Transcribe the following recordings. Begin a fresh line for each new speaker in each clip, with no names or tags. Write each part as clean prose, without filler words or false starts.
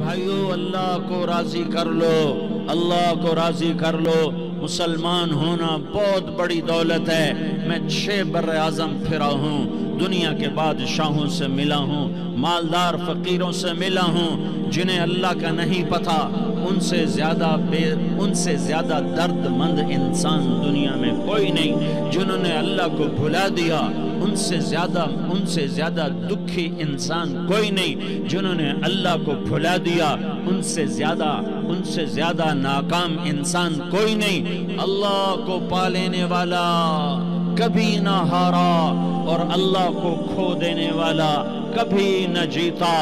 بھائیو اللہ کو راضی کر لو، اللہ کو راضی کر لو۔ مسلمان ہونا بہت بڑی دولت ہے۔ میں 6 بر اعظم پھرا ہوں، دنیا کے بادشاہوں سے ملا ہوں، مالدار فقیروں سے ملا ہوں، جنہیں اللہ کا نہیں پتہ ان سے زیادہ درد مند انسان دنیا میں کوئی نہیں۔ جنہوں نے اللہ کو بھلا دیا ان سے زیادہ دکھی انسان کوئی نہیں۔ جنہوں نے اللہ کو بھلا دیا ان سے زیادہ ناکام انسان کوئی نہیں۔ اللہ کو پا لینے والا کبھی نہ ہارا اور اللہ کو کھو دینے والا کبھی نہ جیتا۔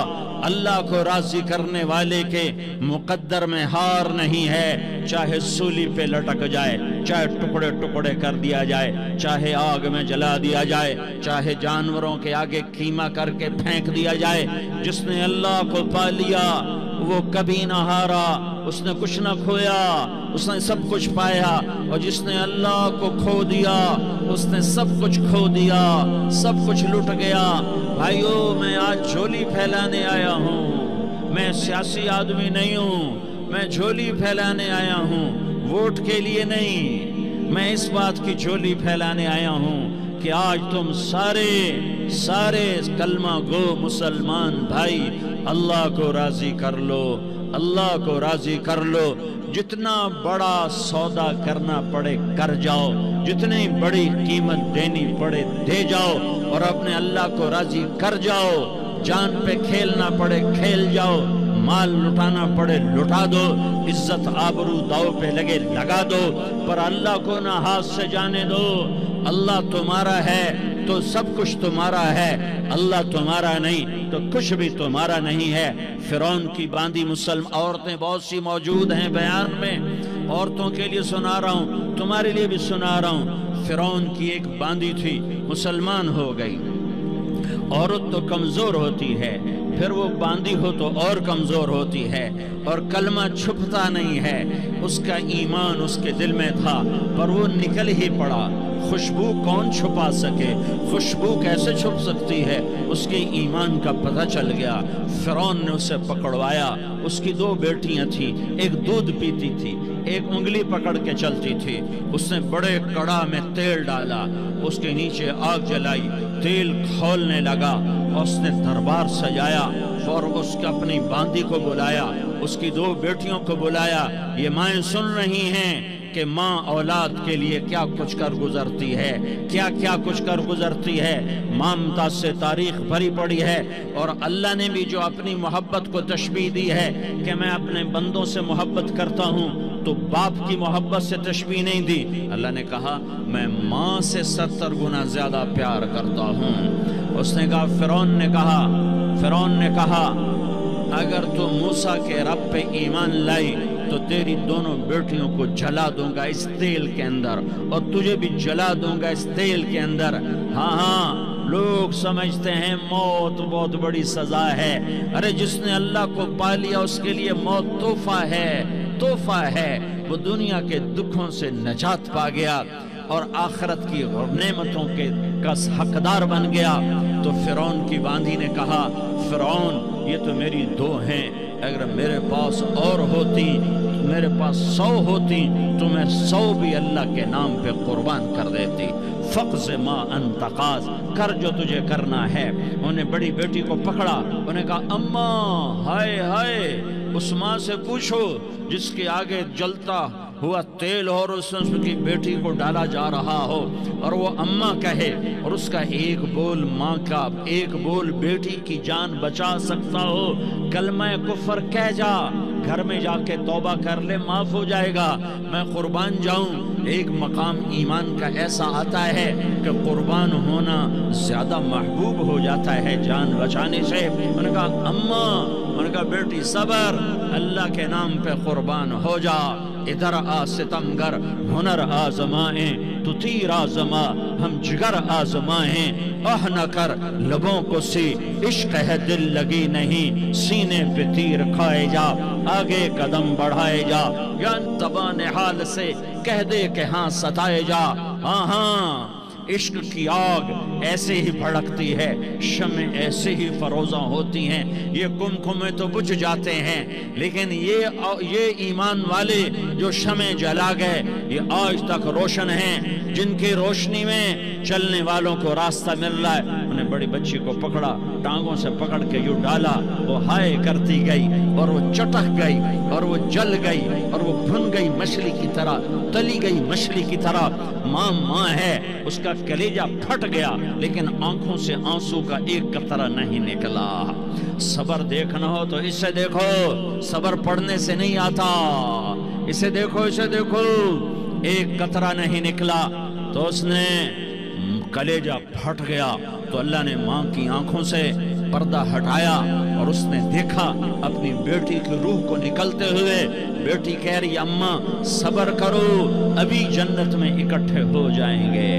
اللہ کو راضی کرنے والے کے مقدر میں ہار نہیں ہے، چاہے سولی پہ لٹک جائے، چاہے ٹکڑے ٹکڑے کر دیا جائے، چاہے آگ میں جلا دیا جائے، چاہے جانوروں کے آگے قیمہ کر کے پھینک دیا جائے۔ جس نے اللہ کو پا لیا وہ کبھی نہ ہارا، اس نے کچھ نہ کھویا، اس نے سب کچھ پایا۔ اور جس نے اللہ کو کھو دیا اس نے سب کچھ کھو دیا، سب کچھ لٹ گیا۔ بھائیو میں آج جھولی پھیلانے آیا ہوں، میں سیاسی آدمی نہیں ہوں، میں جھولی پھیلانے آیا ہوں، ووٹ کے لیے نہیں۔ میں اس بات کی جھولی پھیلانے آیا ہوں کہ آج تم سارے کلمہ گو مسلمان بھائی اللہ کو راضی کر لو، اللہ کو راضی کر لو۔ جتنا بڑا سودا کرنا پڑے کر جاؤ، جتنی بڑی قیمت دینی پڑے دے جاؤ، اور اپنے اللہ کو راضی کر جاؤ۔ جان پہ کھیلنا پڑے کھیل جاؤ، مال لٹانا پڑے لٹا دو، عزت آبرو داؤ پہ لگے لگا دو، پر اللہ کو نہ ہاتھ سے جانے دو۔ اللہ تمہارا ہے تو سب کچھ تمہارا ہے، اللہ تمہارا نہیں تو کچھ بھی تمہارا نہیں ہے۔ فرعون کی باندھی مسلم عورتیں بہت سی موجود ہیں بیان میں، عورتوں کے لیے سنا رہا ہوں، تمہارے لیے بھی سنا رہا ہوں۔ فرعون کی ایک باندھی تھی، مسلمان ہو گئی۔ عورت تو کمزور ہوتی ہے، پھر وہ باندھی ہو تو اور کمزور ہوتی ہے، اور کلمہ چھپتا نہیں ہے۔ اس کا ایمان اس کے دل میں تھا پر وہ نکل ہی پڑا۔ خوشبو کون چھپا سکے، خوشبو کیسے چھپ سکتی ہے؟ اس کے ایمان کا پتہ چل گیا۔ فرعون نے اسے پکڑوایا۔ اس کی 2 بیٹیاں تھیں، ایک دودھ پیتی تھی، ایک انگلی پکڑ کے چلتی تھی۔ اس نے بڑے کڑا میں تیل ڈالا، اس کے نیچے آگ جلائی، تیل کھولنے لگا، اس نے دربار سجایا اور اس کا اپنی باندھی کو بلایا، اس کی 2 بیٹیوں کو بلایا۔ یہ مائیں سن رہی ہیں کہ ماں اولاد کے لیے کیا کچھ کر گزرتی ہے، کیا کچھ کر گزرتی ہے۔ مامتا سے تاریخ بھری پڑی ہے، اور اللہ نے بھی جو اپنی محبت کو تشبیہ دی ہے کہ میں اپنے بندوں سے محبت کرتا ہوں، تو باپ کی محبت سے تشبیہ نہیں دی۔ اللہ نے کہا میں ماں سے 70 گنا زیادہ پیار کرتا ہوں۔ اس نے کہا فرعون نے کہا اگر تو موسیٰ کے رب پہ ایمان لائی تو تیری دونوں بیٹیوں کو جلا دوں گا اس تیل کے اندر، اور تجھے بھی جلا دوں گا اس تیل کے اندر۔ ہاں لوگ سمجھتے ہیں موت بہت بڑی سزا ہے۔ ارے جس نے اللہ کو پا لیا اس کے لیے موت تحفہ ہے۔ وہ دنیا کے دکھوں سے نجات پا گیا اور آخرت کی نعمتوں کا حقدار بن گیا۔ تو فرعون کی باندھی نے کہا فرعون یہ تو میری 2 ہیں، اگر میرے پاس اور ہوتی، میرے پاس 100 ہوتی تو میں 100 بھی اللہ کے نام پہ قربان کر دیتی۔ فقض ما انت قاض، کر جو تجھے کرنا ہے۔ انہیں بڑی بیٹی کو پکڑا، انہیں کہا اماں ہائے اس ماں سے پوچھو جس کے آگے جلتا ہوا تیل اور اس کی بیٹی کو ڈالا جا رہا ہو، اور وہ اماں کہے، اور اس کا ایک بول ماں کا، ایک بول بیٹی کی جان بچا سکتا ہو۔ کلمہ کفر کہہ جا، گھر میں جا کے توبہ کر لے، معاف ہو جائے گا، میں قربان جاؤں۔ ایک مقام ایمان کا ایسا آتا ہے کہ قربان ہونا زیادہ محبوب ہو جاتا ہے جان بچانے سے۔ انہوں نے کہا اماں، انہوں نے کہا بیٹی صبر، اللہ کے نام پہ قربان ہو جا۔ ادھر آ ستمگر ہنر آزمائیں، تو تیر آزما ہم جگر آزمائیں۔ آہ نہ کر لبوں کو سی عشق ہے دل لگی نہیں، سینے پہ تیر کھائے جا، آگے قدم بڑھائے جا، یا زبان حال سے کہہ دے کہ ہاں ستائے جا۔ ہاں عشق کی آگ ایسے ہی بھڑکتی ہے، شمع ایسے ہی فروزہ ہوتی ہیں، یہ کمکمے تو بجھ جاتے ہیں، لیکن یہ ایمان والے جو شمع جلا گئے یہ آج تک روشن ہیں، جن کی روشنی میں چلنے والوں کو راستہ مل رہا ہے۔ انہیں بڑی بچی کو پکڑا، ٹانگوں سے پکڑ کے یوں ڈالا، وہ ہائے کرتی گئی اور وہ چٹک گئی اور وہ جل گئی اور وہ بھن گئی مچھلی کی طرح، تلی گئی مچھلی کی طرح۔ ماں ہے، اس کا کلیجہ پھٹ گیا، لیکن آنکھوں سے آنسو کا ایک قطرہ نہیں نکلا۔ صبر دیکھنا ہو تو اسے دیکھو، صبر پڑھنے سے نہیں آتا، اسے دیکھو، اسے دیکھو، ایک قطرہ نہیں نکلا تو اس نے کلیجہ پھٹ گیا۔ تو اللہ نے ماں کی آنکھوں سے پردہ ہٹایا اور اس نے دیکھا اپنی بیٹی کی روح کو نکلتے ہوئے۔ بیٹی کہہ رہی اماں صبر کرو، ابھی جنت میں اکٹھے ہو جائیں گے۔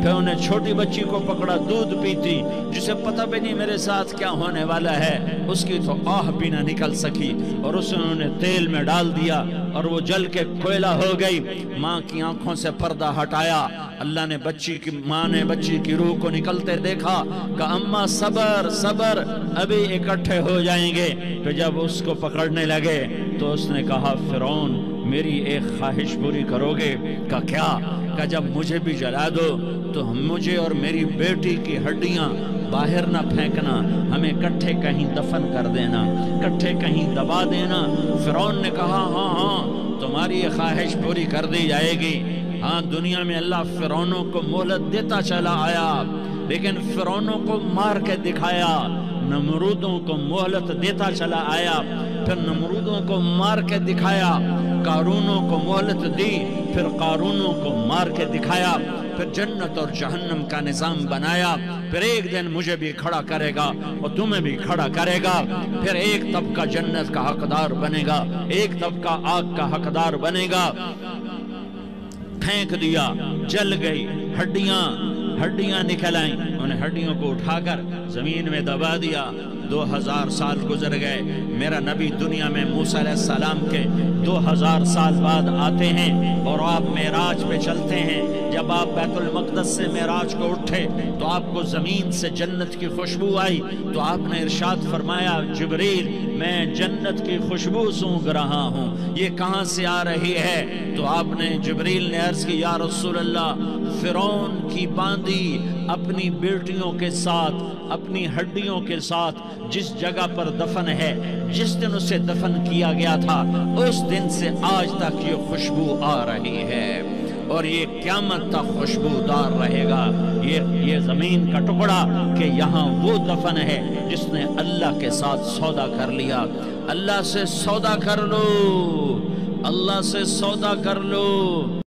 پھر انہیں چھوٹی بچی کو پکڑا، دودھ پیتی، جسے پتہ بھی نہیں میرے ساتھ کیا ہونے والا ہے، اس کی تو آہ بھی نہ نکل سکی، اور اس نے انہیں تیل میں ڈال دیا اور وہ جل کے کوئلہ ہو گئی۔ ماں کی آنکھوں سے پردہ ہٹایا، اللہ نے ماں نے بچی کی روح کو نکلتے دیکھا، کہا اماں صبر صبر، ابھی اکٹھے ہو جائیں گے۔ پھر جب اس کو پکڑنے لگے تو اس نے کہا فرعون میری ایک خواہش پوری کرو گے؟ کہا کیا؟ کہا جب مجھے بھی جلا دو تو مجھے اور میری بیٹی کی ہڈیاں باہر نہ پھینکنا، ہمیں کٹھے کہیں دفن کر دینا، کٹھے کہیں دبا دینا۔ فرعون نے کہا ہاں تمہاری یہ خواہش پوری کر دی جائے گی۔ ہاں دنیا میں اللہ فرعونوں کو مہلت دیتا چلا آیا، لیکن فرعونوں کو مار کے دکھایا، نمرودوں کو مہلت دیتا چلا آیا، پھر نمرودوں کو مار کے دکھایا، قارونوں کو مہلت دی، پھر قارونوں کو مار کے دکھایا، پھر جنت اور جہنم کا نظام بنایا۔ پھر ایک دن مجھے بھی کھڑا کرے گا اور تمہیں بھی کھڑا کرے گا، پھر ایک طبقہ جنت کا حقدار بنے گا، ایک طبقہ آگ کا حقدار بنے گا۔ پھینک دیا، جل گئی، ہڈیاں نکل آئیں، انہیں ہڈیوں کو اٹھا کر زمین میں دبا دیا۔ 2000 سال گزر گئے، میرا نبی دنیا میں موسیٰ علیہ السلام کے 2000 سال بعد آتے ہیں اور آپ معراج پہ چلتے ہیں۔ جب آپ بیت المقدس سے معراج کو اٹھے تو آپ کو زمین سے جنت کی خوشبو آئی، تو آپ نے ارشاد فرمایا جبریل میں جنت کی خوشبو سونگھ رہا ہوں، یہ کہاں سے آ رہی ہے؟ تو آپ نے جبریل نے عرض کی یا رسول اللہ فرعون کی باندی اپنی بیٹیوں کے ساتھ، اپنی ہڈیوں کے ساتھ جس جگہ پر دفن ہے، جس دن اسے دفن کیا گیا تھا اس دن سے آج تک یہ خوشبو آ رہی ہے، اور یہ قیامت تک خوشبودار رہے گا۔ یہ زمین کا ٹکڑا کہ یہاں وہ دفن ہے جس نے اللہ کے ساتھ سودا کر لیا۔ اللہ سے سودا کر لو، اللہ سے سودا کر لو۔